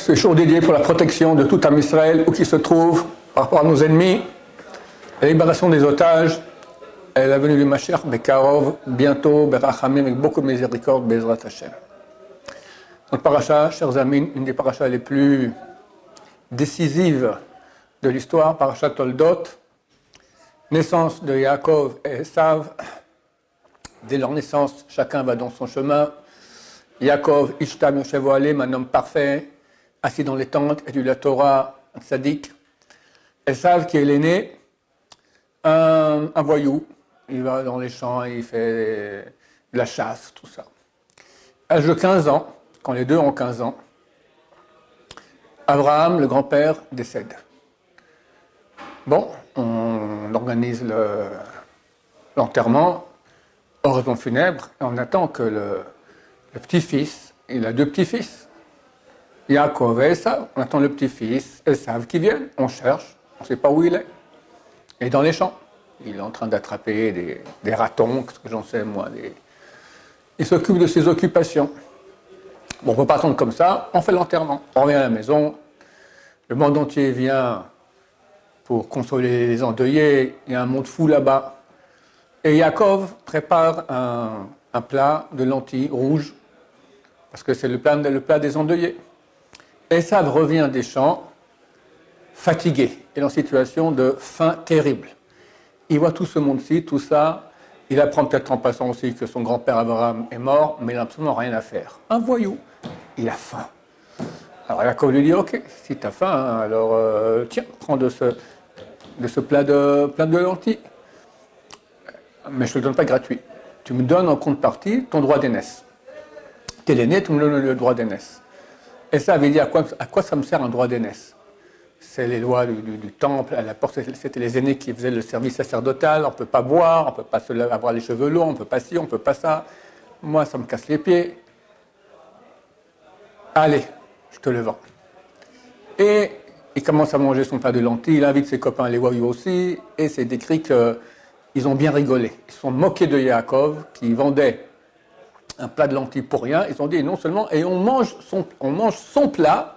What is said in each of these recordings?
ce jour dédié pour la protection de tout âme Israël, où qu'il se trouve, par rapport à nos ennemis, la libération des otages, et la venue du Mashiach, Bekarov, bientôt, Berachamim, avec beaucoup de miséricorde, Bezrat Hashem. Notre paracha, chers amis, une des parachas les plus décisives de l'histoire, paracha Toldot, naissance de Yaakov et Esav. Dès leur naissance, chacun va dans son chemin. Yaakov, Ishtam Yoshevo Alem, un homme parfait, assis dans les tentes, et la Torah, un tzaddik. Esav, qui est l'aîné, un voyou. Il va dans les champs, il fait de la chasse, tout ça. À l'âge de 15 ans, quand les deux ont 15 ans, Abraham, le grand-père, décède. Bon, on organise l'enterrement, oraison funèbre, et on attend que le petit-fils, il a deux petits-fils, Yaakov et Esav, on attend le petit-fils, Esav qui vienne, on cherche, on ne sait pas où il est. Il est dans les champs, il est en train d'attraper des ratons, qu'est-ce que j'en sais moi, il s'occupe de ses occupations. Bon, on ne peut pas attendre comme ça, on fait l'enterrement, on revient à la maison, le monde entier vient pour consoler les endeuillés, il y a un monde fou là-bas. Et Yaakov prépare un plat de lentilles rouges, parce que c'est le plat des endeuillés. Esav revient des champs, fatigué, et en situation de faim terrible. Il voit tout ce monde-ci, tout ça, il apprend peut-être en passant aussi que son grand-père Abraham est mort, mais il n'a absolument rien à faire. Un voyou, il a faim. Alors Yaakov lui dit, ok, si tu as faim, hein, alors tiens, prends de ce plat de lentilles. Mais je ne te le donne pas gratuit. Tu me donnes en contrepartie ton droit d'aînesse. Tu es l'aîné, tu me donnes le droit d'aînesse. Et ça avait dit à quoi ça me sert un droit d'aînesse? C'est les lois du temple, à la porte, c'était les aînés qui faisaient le service sacerdotal, on ne peut pas boire, on ne peut pas avoir les cheveux longs, on ne peut pas ci, on ne peut pas ça. Moi, ça me casse les pieds. Allez, je te le vends. Et il commence à manger son plat de lentilles, il invite ses copains, les voyous aussi, et c'est décrit qu'ils ont bien rigolé. Ils se sont moqués de Yaakov, qui vendait un plat de lentilles pour rien. Ils ont dit non seulement, et on mange son plat,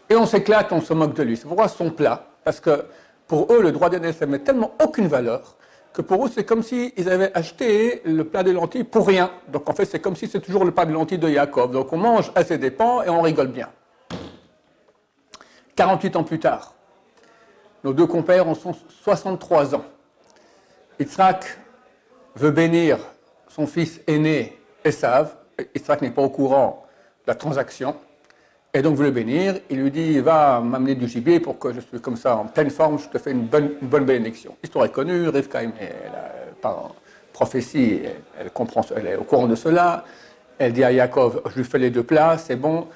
et on s'éclate, on se moque de lui. C'est pourquoi son plat, parce que pour eux, le droit d'aînesse n'avait tellement aucune valeur, que pour eux, c'est comme s'ils avaient acheté le plat de lentilles pour rien. Donc en fait, c'est comme si c'est toujours le plat de lentilles de Yaakov. Donc on mange à ses dépens et on rigole bien. 48 ans plus tard, nos deux compères ont 63 ans. Yitzhak veut bénir son fils aîné, Esav. Yitzhak n'est pas au courant de la transaction. Et donc veut le bénir. Il lui dit, va m'amener du gibier pour que je sois comme ça en pleine forme, je te fais une bonne bénédiction. L'histoire est connue, Rivka, par prophétie, elle est au courant de cela. Elle dit à Yaakov, je lui fais les deux plats, c'est bon.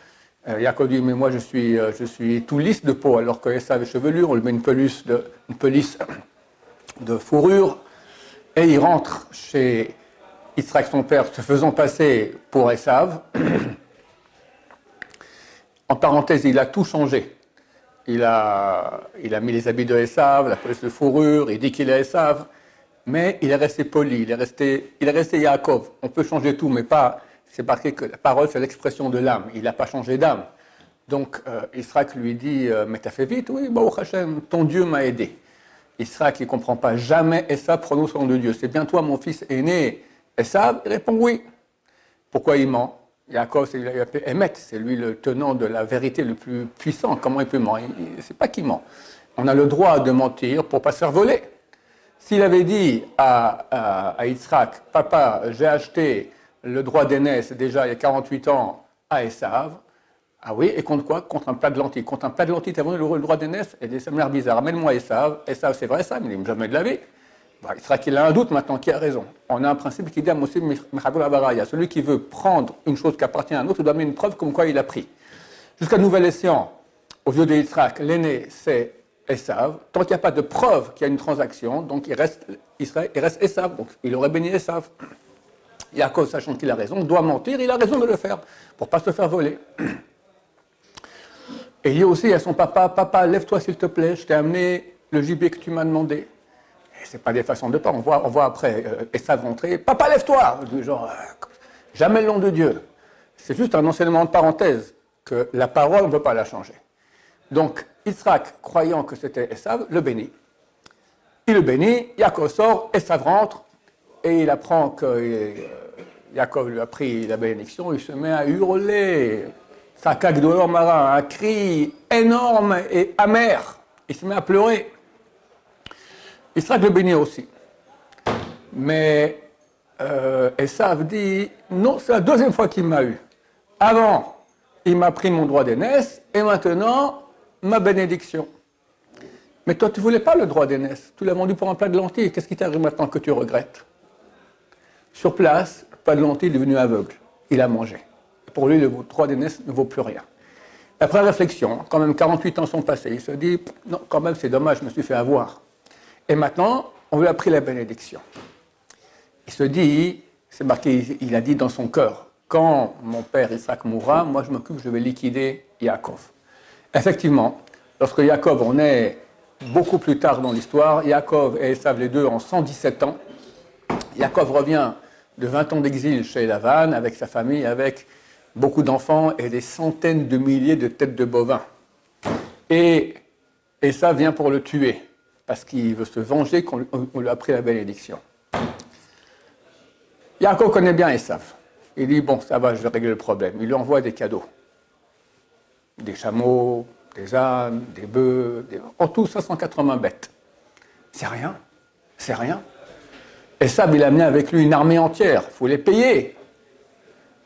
Yaakov dit, mais moi je suis tout lisse de peau, alors que Esav est chevelure, on lui met une pelisse de fourrure. Et il rentre chez Yitzhak, son père, se faisant passer pour Esav. En parenthèse, il a tout changé. Il a mis les habits de Esav, la pelisse de fourrure, il dit qu'il est Esav, mais il est resté poli, il est resté Yaakov. On peut changer tout, mais pas. C'est marqué que la parole, c'est l'expression de l'âme. Il n'a pas changé d'âme. Donc, Yitzhak lui dit, mais t'as fait vite? Oui, Baruch Hashem, ton Dieu m'a aidé. Yitzhak, il ne comprend pas. Jamais Esav prononce le nom de Dieu. C'est bien toi, mon fils aîné, Esav? Il répond oui. Pourquoi il ment? Yaakov, il l'a appelé Emet, c'est lui le tenant de la vérité le plus puissant. Comment il peut mentir? C'est pas qu'il ment. On a le droit de mentir pour ne pas se faire voler. S'il avait dit à Yitzhak, papa, j'ai acheté le droit d'aînesse déjà il y a 48 ans à Esav, ah oui, et contre quoi? Contre un plat de lentilles. Contre un plat de lentilles, tu as vendu le droit d'aînesse? Et ça me l'air bizarre. Amène-moi Esav. Esav, c'est vrai ça, mais il n'a jamais de la vie. Yitzhak, il a un doute maintenant, qui a raison. On a un principe qui dit à Moshe Mechagol Avaraya, celui qui veut prendre une chose qui appartient à un autre doit amener une preuve comme quoi il a pris. Jusqu'à nouvel escient, aux yeux de Yitzhak, l'aîné c'est Esav. Tant qu'il n'y a pas de preuve qu'il y a une transaction, donc il reste Esav, donc il aurait béni Esav. Yaakov, sachant qu'il a raison, doit mentir, il a raison de le faire, pour ne pas se faire voler. Et il dit aussi à son papa, papa, lève-toi s'il te plaît, je t'ai amené le gibier que tu m'as demandé. C'est pas des façons de pas. On voit après Esav rentrer. Papa, lève-toi! Genre, jamais le nom de Dieu. C'est juste un enseignement de parenthèse. que la parole, on ne peut pas la changer. Donc, Yitzhak, croyant que c'était Esav, le bénit. Il le bénit, Yaakov sort, Esav rentre, et il apprend que Yaakov lui a pris la bénédiction, il se met à hurler, Sakak Dolor Mara, un cri énorme et amer. Il se met à pleurer. Yitzhak le bénit aussi. Mais Esav dit, non, c'est la deuxième fois qu'il m'a eu. Avant, il m'a pris mon droit d'aînesse, et maintenant, ma bénédiction. Mais toi, tu ne voulais pas le droit d'aînesse. Tu l'as vendu pour un plat de lentilles. Qu'est-ce qui t'arrive maintenant que tu regrettes? Sur place, le plat de lentilles est devenu aveugle. Il a mangé. Et pour lui, le droit d'aînesse ne vaut plus rien. Après réflexion, quand même 48 ans sont passés, il se dit, non, quand même, c'est dommage, je me suis fait avoir. Et maintenant, on lui a pris la bénédiction. Il se dit, c'est marqué, il a dit dans son cœur, quand mon père Isaac mourra, moi je m'occupe, je vais liquider Yaakov. Effectivement, lorsque Yaakov, on est beaucoup plus tard dans l'histoire, Yaakov et Esav, les deux, ont 117 ans. Yaakov revient de 20 ans d'exil chez Lavan, avec sa famille, avec beaucoup d'enfants et des centaines de milliers de têtes de bovins. Et Esav vient pour le tuer, parce qu'il veut se venger qu'on lui a pris la bénédiction. Yaakov connaît bien Esav. Il dit, bon, ça va, je vais régler le problème. Il lui envoie des cadeaux. Des chameaux, des ânes, des bœufs, en tout 580 bêtes. C'est rien, c'est rien. Esav, il a amené avec lui une armée entière, il faut les payer.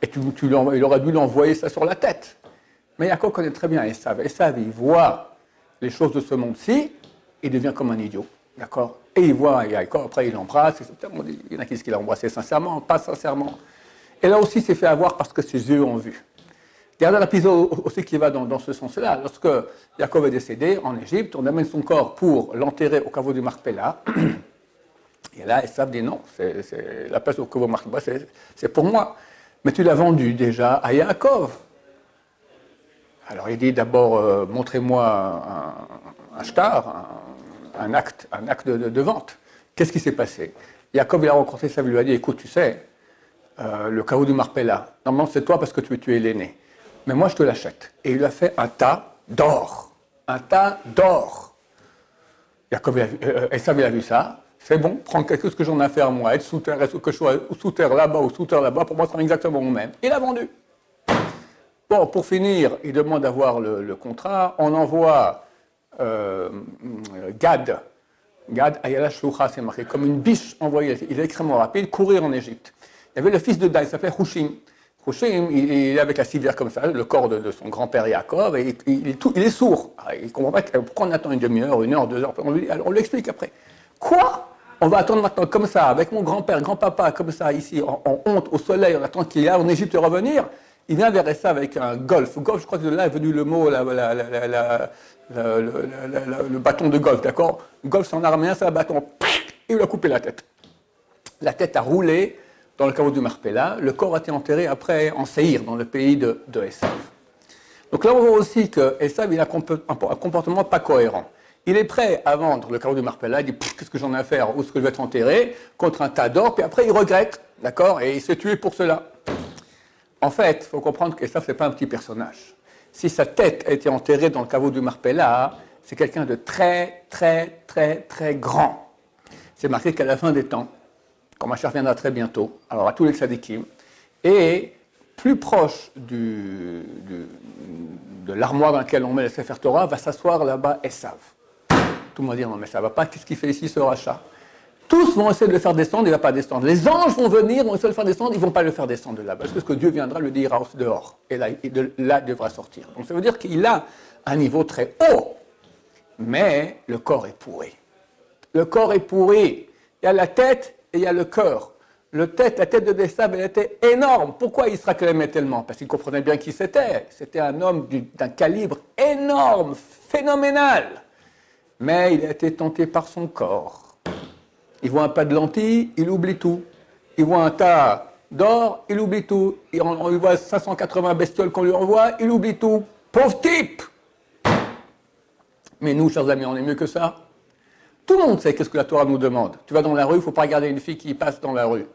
Et il aurait dû lui envoyer ça sur la tête. Mais Yaakov connaît très bien Esav. Esav, il voit les choses de ce monde-ci, il devient comme un idiot, d'accord? Et il voit Yaakov, après il l'embrasse, il y en a qui disent qu'il a embrassé sincèrement, pas sincèrement. Et là aussi, il s'est fait avoir parce que ses yeux ont vu. Regardez l'épisode aussi qui va dans ce sens-là. Lorsque Yaakov est décédé en Égypte, on amène son corps pour l'enterrer au caveau du Marpella. Et là, Esav dit non, la place au caveau du Marpella, c'est pour moi. Mais tu l'as vendu déjà à Yaakov. Alors il dit d'abord, montrez-moi un shtar, un acte de vente. Qu'est-ce qui s'est passé? Yaakov, il a rencontré Esav, il lui a dit, écoute, tu sais, le caveau du Marpella, normalement c'est toi parce que tu es l'aîné. Mais moi je te l'achète. Et il lui a fait un tas d'or. Un tas d'or. Esav, il a vu ça. C'est bon, prends quelque chose que j'en ai à faire moi, être sous terre, que je sois sous terre là-bas ou sous terre là-bas, pour moi c'est exactement le même. Il a vendu. Bon, pour finir, il demande d'avoir le contrat. On envoie Gad. Gad, Ayala Shloucha, c'est marqué, comme une biche envoyée. Il est extrêmement rapide, courir en Égypte. Il y avait le fils de Dan, il s'appelait Hushim. Hushim, il est avec la civière comme ça, le corps de son grand-père Yaakov, et il est sourd. Alors, il ne comprend pas pourquoi on attend une demi-heure, 1 heure, 2 heures. On lui explique après. Quoi? On va attendre maintenant comme ça, avec mon grand-père, grand-papa, comme ça, ici, en honte, au soleil, on attend qu'il aille en Égypte revenir. Il vient vers ça avec un golf. Golf, je crois que de là est venu le mot, le bâton de golf, d'accord? Golf, c'est en araméen, c'est un bâton. Il lui a coupé la tête. La tête a roulé dans le caveau du Marpella. Le corps a été enterré après en Séhir, dans le pays de Esav. Donc là, on voit aussi que Esav, il a un comportement pas cohérent. Il est prêt à vendre le caveau du Marpella, il dit qu'est-ce que j'en ai à faire, où est-ce que je vais être enterré, contre un tas d'or, puis après il regrette, d'accord, et il se tue pour cela. En fait, il faut comprendre qu'Esav, ce n'est pas un petit personnage. Si sa tête a été enterrée dans le caveau du Marpella, c'est quelqu'un de très, très, très, très grand. C'est marqué qu'à la fin des temps, quand Mashiach viendra très bientôt, alors à tous les tzadikim, et plus proche de l'armoire dans laquelle on met le Sefer Torah, va s'asseoir là-bas Esav. Tout le monde va dire, non mais ça ne va pas, qu'est-ce qu'il fait ici ce rachat? Tous vont essayer de le faire descendre, il ne va pas descendre. Les anges vont venir, vont essayer de le faire descendre, ils ne vont pas le faire descendre de là-bas. Parce que Dieu viendra, le dira dehors. Et là, il devra sortir. Donc ça veut dire qu'il a un niveau très haut. Mais le corps est pourri. Le corps est pourri. Il y a la tête et il y a le cœur. La tête de Esav, elle était énorme. Pourquoi Yitzhak l'aimait tellement? Parce qu'il comprenait bien qui c'était. C'était un homme d'un calibre énorme, phénoménal. Mais il a été tenté par son corps. Il voit un tas de lentilles, il oublie tout. Il voit un tas d'or, il oublie tout. On lui voit 580 bestioles qu'on lui envoie, il oublie tout. Pauvre type! Mais nous, chers amis, on est mieux que ça. Tout le monde sait qu'est-ce que la Torah nous demande. Tu vas dans la rue, il ne faut pas regarder une fille qui passe dans la rue.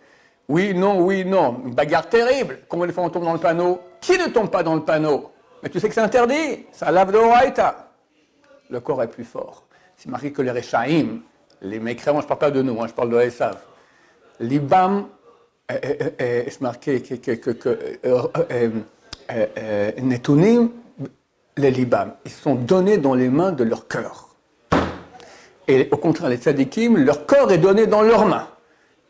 Oui, non, une bagarre terrible. Combien de fois on tombe dans le panneau? Qui ne tombe pas dans le panneau? Mais tu sais que c'est interdit, ça lave de Horaïta. Le corps est plus fort. C'est marqué que les Rechaïm, les mécréants, je ne parle pas de nous, je parle de Esav. L'Ibam, c'est marqué que Netunim, les Libam, ils sont donnés dans les mains de leur cœur. Et au contraire, les tzadikim, leur corps est donné dans leurs mains.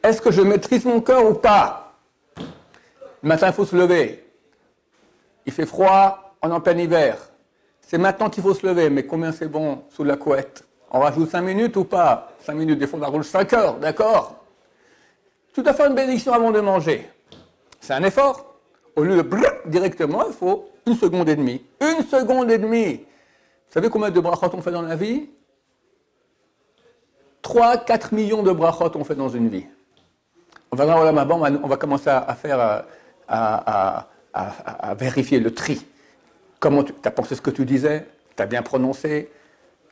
Est-ce que je maîtrise mon cœur ou pas? Le matin, il faut se lever. Il fait froid, on est en plein hiver. C'est maintenant qu'il faut se lever, mais combien c'est bon sous la couette? On rajoute 5 minutes ou pas? 5 minutes, des fois on rajoute 5 heures, d'accord? Tu dois faire une bénédiction avant de manger. C'est un effort. Au lieu de directement, il faut 1 seconde et demie. 1 seconde et demie. Vous savez combien de brachot on fait dans la vie? 3-4 millions de brachot on fait dans une vie. On va commencer à faire, à vérifier le tri. Comment tu as pensé ce que tu disais? Tu as bien prononcé?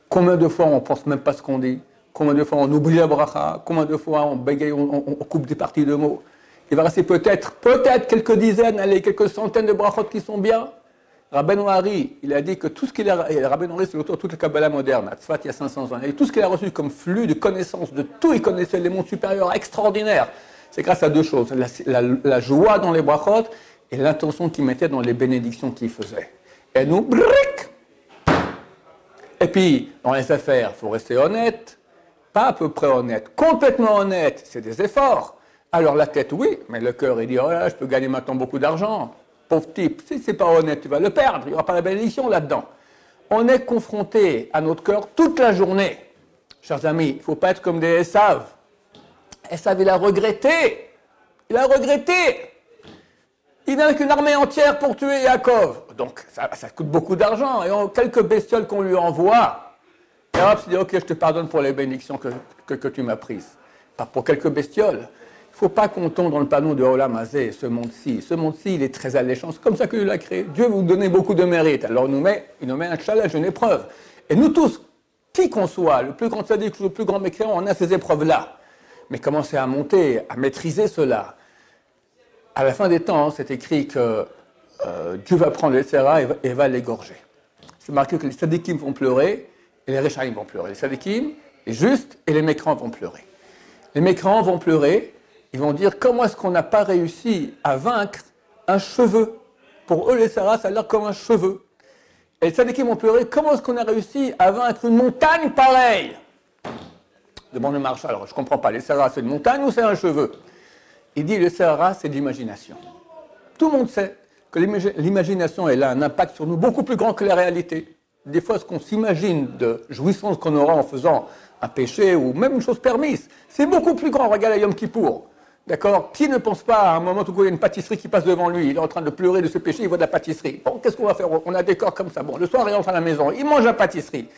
Combien de fois on ne pense même pas ce qu'on dit? Combien de fois on oublie la bracha? Combien de fois on bégaye, on coupe des parties de mots? Il va rester peut-être quelques dizaines, allez, quelques centaines de brachot qui sont bien. Rabbeinu Hari, il a dit que tout ce qu'il a... Rabbeinu Hari, c'est l'auteur de toute la Kabbalah moderne, à Tzfat, il y a 500 ans. Et tout ce qu'il a reçu comme flux de connaissances de tout, il connaissait les mondes supérieurs extraordinaires. C'est grâce à 2 choses. La joie dans les brachot et l'intention qu'il mettait dans les bénédictions qu'il faisait. Et nous, bric. Et puis, dans les affaires, il faut rester honnête. Pas à peu près honnête, complètement honnête, c'est des efforts. Alors la tête, oui, mais le cœur, il dit, oh là, je peux gagner maintenant beaucoup d'argent. Pauvre type, si c'est pas honnête, tu vas le perdre, il n'y aura pas la bénédiction là-dedans. On est confronté à notre cœur toute la journée. Chers amis, il ne faut pas être comme des Esav. Esav, il a regretté. Il a regretté. Il n'a qu'une armée entière pour tuer Yaakov. Donc ça coûte beaucoup d'argent. Et quelques bestioles qu'on lui envoie, et hop, il dit, ok, je te pardonne pour les bénédictions que tu m'as prises. Pas pour quelques bestioles. Il ne faut pas qu'on tombe dans le panneau de Olam Hazé, ce monde-ci. Ce monde-ci, il est très alléchant. C'est comme ça qu'il l'a créé. Dieu vous donne beaucoup de mérite. Alors il nous met un challenge, une épreuve. Et nous tous, qui qu'on soit, le plus grand tzaddik, le plus grand mécréant, on a ces épreuves-là. Mais commencez à monter, à maîtriser cela. À la fin des temps, c'est écrit que Dieu va prendre les Sera et va l'égorger. C'est marqué que les tzadikim vont pleurer et les Rechaïm vont pleurer. Les tzadikim, les justes et les mécréants vont pleurer. Les mécréants vont pleurer. Ils vont dire, comment est-ce qu'on n'a pas réussi à vaincre un cheveu? Pour eux, les Sarahs, ça a l'air comme un cheveu. Et les tzadikim vont pleurer, comment est-ce qu'on a réussi à vaincre une montagne pareille? Demande le Marshal, alors je ne comprends pas, les Sarahs, c'est une montagne ou c'est un cheveu? Il dit, les Sarahs, c'est de l'imagination. Tout le monde sait que l'imagination, elle a un impact sur nous beaucoup plus grand que la réalité. Des fois, ce qu'on s'imagine de jouissance qu'on aura en faisant un péché ou même une chose permise, c'est beaucoup plus grand. Regarde à Yom Kippour. D'accord? Qui ne pense pas à un moment où il y a une pâtisserie qui passe devant lui, il est en train de pleurer de ce péché, il voit de la pâtisserie. Bon, qu'est-ce qu'on va faire? On a des corps comme ça. Bon, le soir, il rentre à la maison, il mange la pâtisserie.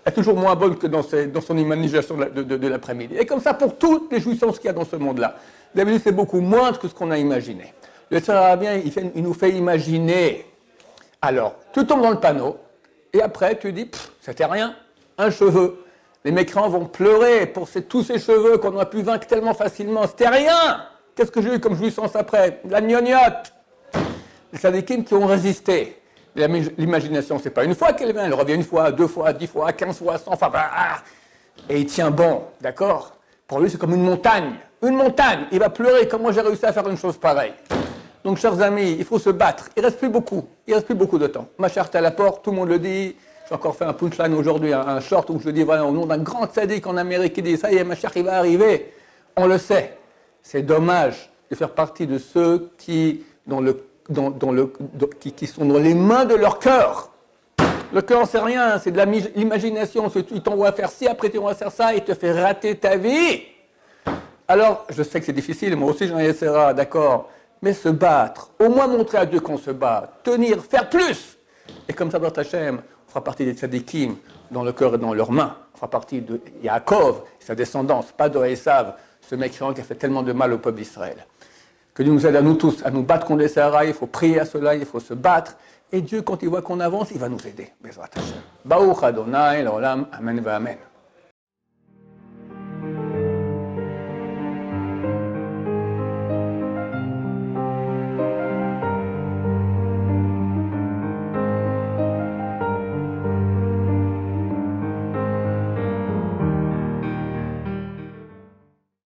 Elle est toujours moins bonne que dans son imagination de l'après-midi. Et comme ça, pour toutes les jouissances qu'il y a dans ce monde-là. D'habitude, c'est beaucoup moindre que ce qu'on a imaginé. Le Sarabien, il nous fait imaginer. Alors, tu tombes dans le panneau, et après, tu dis, c'était rien, un cheveu. Les mécréants vont pleurer pour tous ces cheveux qu'on a pu vaincre tellement facilement. C'était rien! Qu'est-ce que j'ai eu comme jouissance après? La gnognotte! Les tzadikim qui ont résisté. L'imagination, c'est pas une fois qu'elle vient, elle revient 1 fois, 2 fois, 10 fois, 15 fois, 100 fois. Et il tient bon, d'accord? Pour lui, c'est comme une montagne. Une montagne! Il va pleurer, comment j'ai réussi à faire une chose pareille? Donc, chers amis, il faut se battre. Il ne reste plus beaucoup. Il reste plus beaucoup de temps. Ma charte à la porte, tout le monde le dit. J'ai encore fait un punchline aujourd'hui, un short où je dis, voilà, au nom d'un grand tzaddik en Amérique qui dit, ça y est, ma chère, il va arriver. On le sait. C'est dommage de faire partie de ceux qui sont dans les mains de leur cœur. Le cœur, c'est rien, c'est de l'imagination. Il t'envoie faire ci, après tu vas faire ça, il te fait rater ta vie. Alors, je sais que c'est difficile, moi aussi j'en essaierai, d'accord. Mais se battre, au moins montrer à Dieu qu'on se bat, tenir, faire plus. Et comme ça, dans Hachem, on fera partie des tzadikim dans le cœur et dans leurs mains. On fera partie de Yaakov, sa descendance, pas de Esav, ce mécréant qui a fait tellement de mal au peuple d'Israël. Que Dieu nous aide à nous tous, à nous battre contre les Sahara, il faut prier à cela, il faut se battre. Et Dieu, quand il voit qu'on avance, il va nous aider. Bezrat Hashem. Baruch Adonai, l'olam, amen va amen.